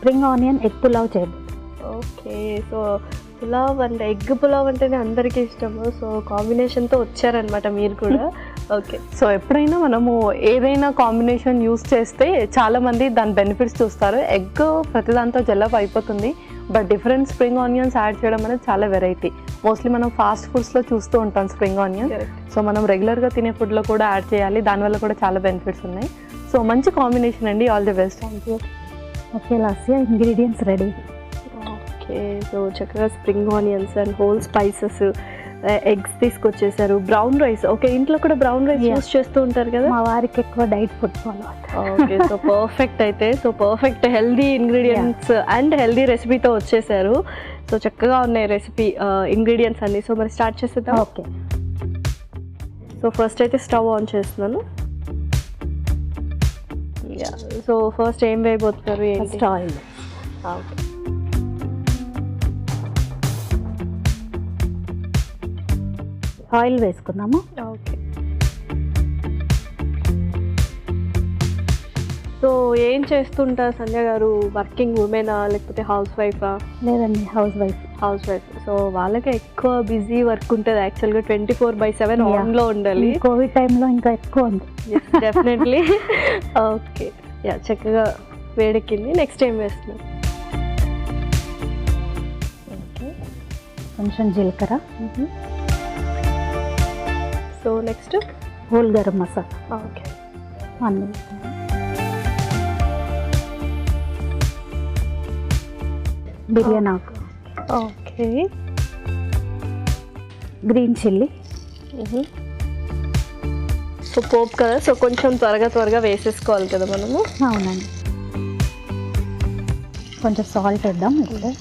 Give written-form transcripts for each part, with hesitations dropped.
Spring onion egg pulao చేయబోతున్నాం. Okay, so pulao అంటే egg pulao అంటేనే అందరికీ ఇష్టము. సో కాంబినేషన్తో వచ్చారనమాట మీరు కూడా. ఓకే, సో ఎప్పుడైనా మనము ఏదైనా కాంబినేషన్ యూస్ చేస్తే చాలామంది దాని బెనిఫిట్స్ చూస్తారు. ఎగ్ ప్రతి దాంతో జల్లప్ అయిపోతుంది, but different spring onions add చేయడం అనేది చాలా వెరైటీ. మోస్ట్లీ మనం ఫాస్ట్ ఫుడ్స్లో చూస్తూ ఉంటాం స్ప్రింగ్ ఆనియన్. సో మనం రెగ్యులర్గా తినే ఫుడ్లో కూడా యాడ్ చేయాలి, దానివల్ల కూడా చాలా బెనిఫిట్స్ ఉన్నాయి. సో మంచి కాంబినేషన్ అండి, all the best. Thank you. Okay Lasya, ingredients ready. Okay, so చక్కగా spring onions and whole spices, eggs తీసుకొచ్చేసారు, బ్రౌన్ రైస్. ఓకే, ఇంట్లో కూడా బ్రౌన్ రైస్ యూస్ చేస్తూ ఉంటారు కదా? మా వారికి ఎక్కువ డైట్ ఫుడ్ ఫాలో అవుతారు. ఓకే, సో పర్ఫెక్ట్ అయితే. So perfect healthy ingredients and healthy రెసిపీతో వచ్చేసారు. సో చక్కగా ఉన్నాయి రెసిపీ ఇంగ్రీడియంట్స్ అన్ని. సో మరి స్టార్ట్ చేసేద్దాం. ఓకే, సో ఫస్ట్ అయితే స్టవ్ ఆన్ చేస్తున్నాను. సో ఫస్ట్ ఏం వేయబోతున్నారు? First oil. ఓకే, ఆయిల్ వేసుకుందాము. ఓకే. సో ఏం చేస్తుంటారు సంధ్య గారు? వర్కింగ్ ఉమెనా లేకపోతే హౌస్ వైఫా? లేదండి, house wife. House wife. So వాళ్ళకి ఎక్కువ బిజీ వర్క్ ఉంటుంది యాక్చువల్గా, 24/7 ఆన్లో ఉండాలి. కోవిడ్ టైంలో ఇంకా ఎక్కువ ఉంది. డెఫినెట్లీ. ఓకే, యా, చక్కగా వేడెక్కింది. నెక్స్ట్ ఏం వేస్తున్నారు? ఓకే, కొంచెం జీలకర్ర. So next whole garam masala. Okay, అన్నీ. బిర్యానీ ఆకు. Okay, green chilli. సో పోపు కదా, సో కొంచెం త్వరగా వేసేసుకోవాలి కదా మనము. అవునండి, కొంచెం సాల్ట్ వేద్దాం ఇప్పుడు.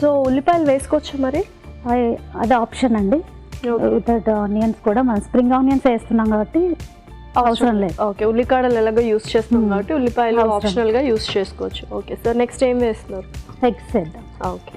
సో ఉల్లిపాయలు వేసుకోవచ్చు మరి? అది ఆప్షన్ అండి. వితౌట్ ఆనియన్స్ కూడా మనం స్ప్రింగ్ ఆనియన్స్ వేస్తున్నాం కాబట్టి అవసరం లేదు. ఓకే, ఉల్లికాడలు ఎలాగో యూస్ చేస్తున్నాం కాబట్టి ఉల్లిపాయలు ఆప్షనల్గా యూస్ చేసుకోవచ్చు. ఓకే, సో నెక్స్ట్ ఏం వేస్తున్నారు? ఎగ్స్ వేద్దాం. Okay,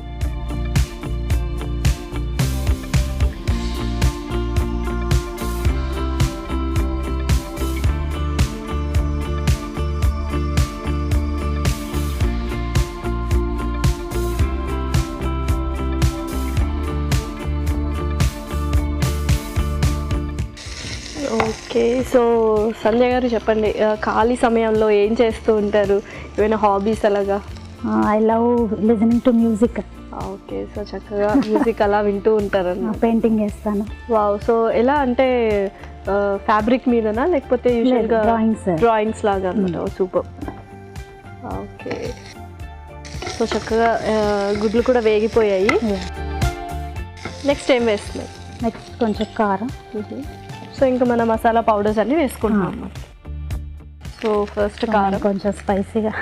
okay. సో సంజయ్ గారు చెప్పండి, ఖాళీ సమయంలో ఏం చేస్తూ ఉంటారు? ఏమైనా హాబీస్ అలాగా? I love listening to music. Okay, so చక్కగా మ్యూజిక్ అలా వింటూ ఉంటారు. పెయింటింగ్ చేస్తాను. వావ్, సో ఎలా అంటే ఫ్యాబ్రిక్ మీదనా లేకపోతే యూజువల్గా డ్రాయింగ్స్ లాగా అనమాట? సూపర్. ఓకే, సో చక్కగా గుడ్లు కూడా వేగిపోయాయి. నెక్స్ట్ ఏం వేస్తున్నారు? నెక్స్ట్ కొంచెం కారం. సో ఇంకా మన మసాలా పౌడర్స్ అన్నీ వేసుకుంటాం. సో ఫస్ట్ కారం, కొంచెం స్పైసీగా.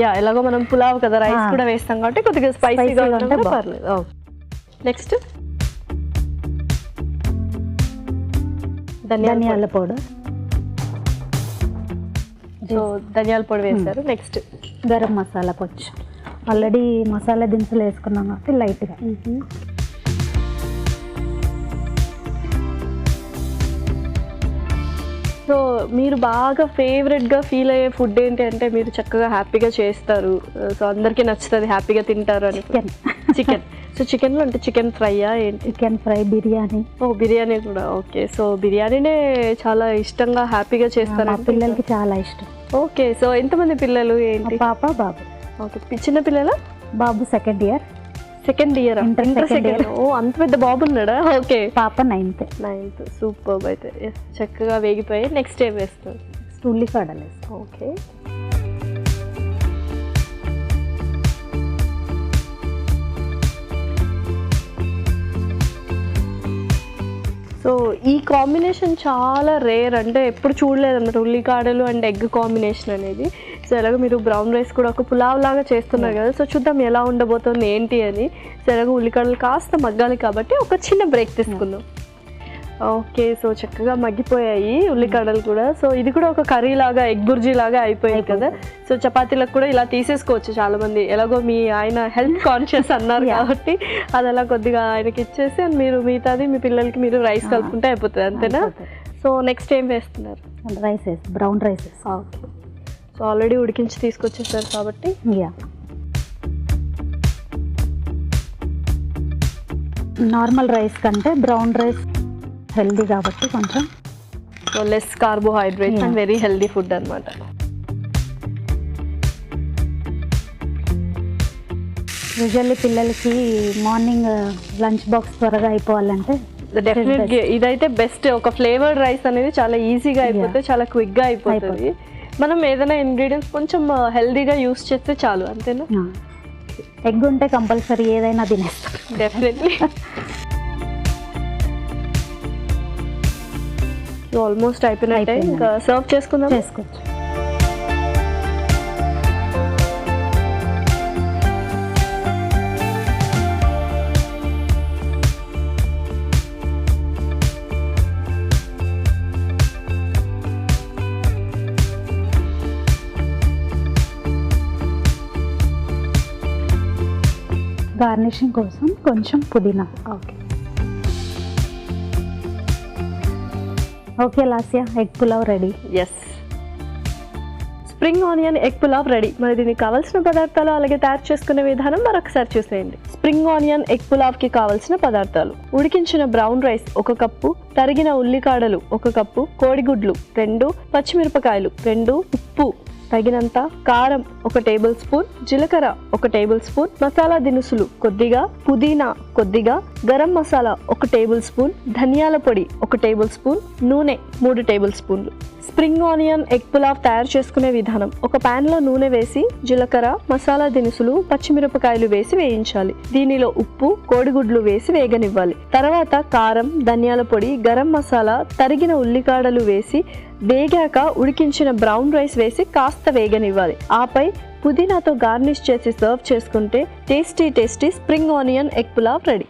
యా, ఎలాగో మనం పులావ్ కదా, రైస్ కూడా వేస్తాం కాబట్టి కొద్దిగా స్పైసీగా ఉంటే పర్లేదు. నెక్స్ట్ ధనియాల పౌడర్. సో ధనియాల పొడి వేస్తారు. నెక్స్ట్ గరం మసాలా కొంచెం. ఆల్రెడీ మసాలా దినుసులు వేసుకున్నాం కాబట్టి లైట్గా. సో మీరు బాగా ఫేవరెట్గా ఫీల్ అయ్యే ఫుడ్ ఏంటి అంటే మీరు చక్కగా హ్యాపీగా చేస్తారు, సో అందరికీ నచ్చుతుంది, హ్యాపీగా తింటారు అని? చికెన్. సో చికెన్లో అంటే చికెన్ ఫ్రైయా ఏంటి? Chicken fry, biryani. బిర్యానీ కూడా. ఓకే, సో బిర్యానీనే చాలా ఇష్టంగా హ్యాపీగా చేస్తారు. పిల్లలకి చాలా ఇష్టం. ఓకే, సో ఎంతమంది పిల్లలు ఏంటి? పాప, బాబు. ఓకే, చిన్న పిల్లల? బాబు సెకండ్ ఇయర్. Second year. ఓ, అంత పెద్ద బాబు ఉన్నాడా? ఓకే, పాప నైన్త్. సూపర్. అయితే చక్కగా వేగిపోయి నెక్స్ట్ ఏం వేస్తారు? ఉల్లికాడలు వేస్తాం. ఓకే, సో ఈ కాంబినేషన్ చాలా రేర్, అంటే ఎప్పుడు చూడలేదన్నమాట, ఉల్లికాడలు అండ్ ఎగ్ కాంబినేషన్ అనేది. సో ఎలాగో మీరు బ్రౌన్ రైస్ కూడా ఒక పులావ్ లాగా చేస్తున్నారు కదా, సో చూద్దాం ఎలా ఉండబోతుంది ఏంటి అని. సో ఎలాగో ఉల్లికాడలు కాస్త మగ్గాలి కాబట్టి ఒక చిన్న బ్రేక్ తీసుకుందాం. ఓకే, సో చక్కగా మగ్గిపోయాయి ఉల్లికాడలు కూడా. సో ఇది కూడా ఒక కర్రీ లాగా, ఎగ్ బుర్జీ లాగా అయిపోయింది కదా. సో చపాతీలకు కూడా ఇలా తీసేసుకోవచ్చు చాలా మంది, ఎలాగో మీ ఆయన హెల్త్ కాన్షియస్ అన్నారు కాబట్టి అది అలా కొద్దిగా ఆయనకి ఇచ్చేసి మీరు మిగతాది మీ పిల్లలకి మీరు రైస్ కలుపుకుంటే అయిపోతుంది, అంతేనా? సో నెక్స్ట్ ఏం వేస్తున్నారు? Rice, brown rice. Okay, so already ఉడికించి తీసుకొచ్చేసారు కాబట్టి యా నార్మల్ రైస్ కంటే బ్రౌన్ రైస్ హెల్దీ కాబట్టి కొంచెం so less carbohydrates and very healthy food అనమాట. యూజువల్లీ పిల్లలకి మార్నింగ్ లంచ్ బాక్స్ త్వరగా అయిపోవాలంటే డెఫినెట్గా ఇదైతే బెస్ట్. ఒక ఫ్లేవర్డ్ రైస్ అనేది చాలా ఈజీగా అయిపోతుంది, చాలా క్విక్గా అయిపోతుంది. మనం ఏదైనా ఇంగ్రీడియంట్స్ కొంచెం హెల్దీగా యూస్ చేస్తే చాలు, అంతేనా? ఎగ్ ఉంటే కంపల్సరీ ఏదైనా తినేస్తాం డెఫినెట్లీ. ఆల్మోస్ట్ అయిపోయినట్టే, ఇంకా సర్వ్ చేసుకుందాం. చేసుకోవచ్చు. గార్నిషింగ్ కోసం కొంచెం పుదీనా. Okay okay Lasya, egg pulao ready. Yes, spring onion egg pulao ready. మరి దీనికి కావాల్సిన పదార్థాలు అలాగే తయారు చేసుకునే విధానం మరొకసారి చూసేయండి. స్ప్రింగ్ ఆనియన్ ఎగ్ పులావ్కి కావాల్సిన పదార్థాలు: ఉడికించిన బ్రౌన్ రైస్ 1 కప్పు, తరిగిన ఉల్లికాడలు 1 కప్పు, కోడిగుడ్లు 2, పచ్చిమిరపకాయలు 2, ఉప్పు తగినంత, కారం 1 టేబుల్ స్పూన్, జీలకర్ర 1 టేబుల్ స్పూన్, మసాలా దినుసులు కొద్దిగా, పుదీనా కొద్దిగా, గరం మసాలా 1 టేబుల్ స్పూన్, ధనియాల పొడి 1 టేబుల్ స్పూన్, నూనె 3 టేబుల్ స్పూన్లు. స్ప్రింగ్ ఆనియన్ ఎగ్ పులావ్ తయారు చేసుకునే విధానం: ఒక ప్యాన్లో నూనె వేసి జీలకర్ర, మసాలా దినుసులు, పచ్చిమిరపకాయలు వేసి వేయించాలి. దీనిలో ఉప్పు, కోడిగుడ్లు వేసి వేగనివ్వాలి. తర్వాత కారం, ధనియాల పొడి, గరం మసాలా, తరిగిన ఉల్లికాడలు వేసి వేగాక ఉడికించిన బ్రౌన్ రైస్ వేసి కాస్త వేగనివ్వాలి. ఆపై పుదీనాతో గార్నిష్ చేసి సర్వ్ చేసుకుంటే tasty spring onion egg pulao ready.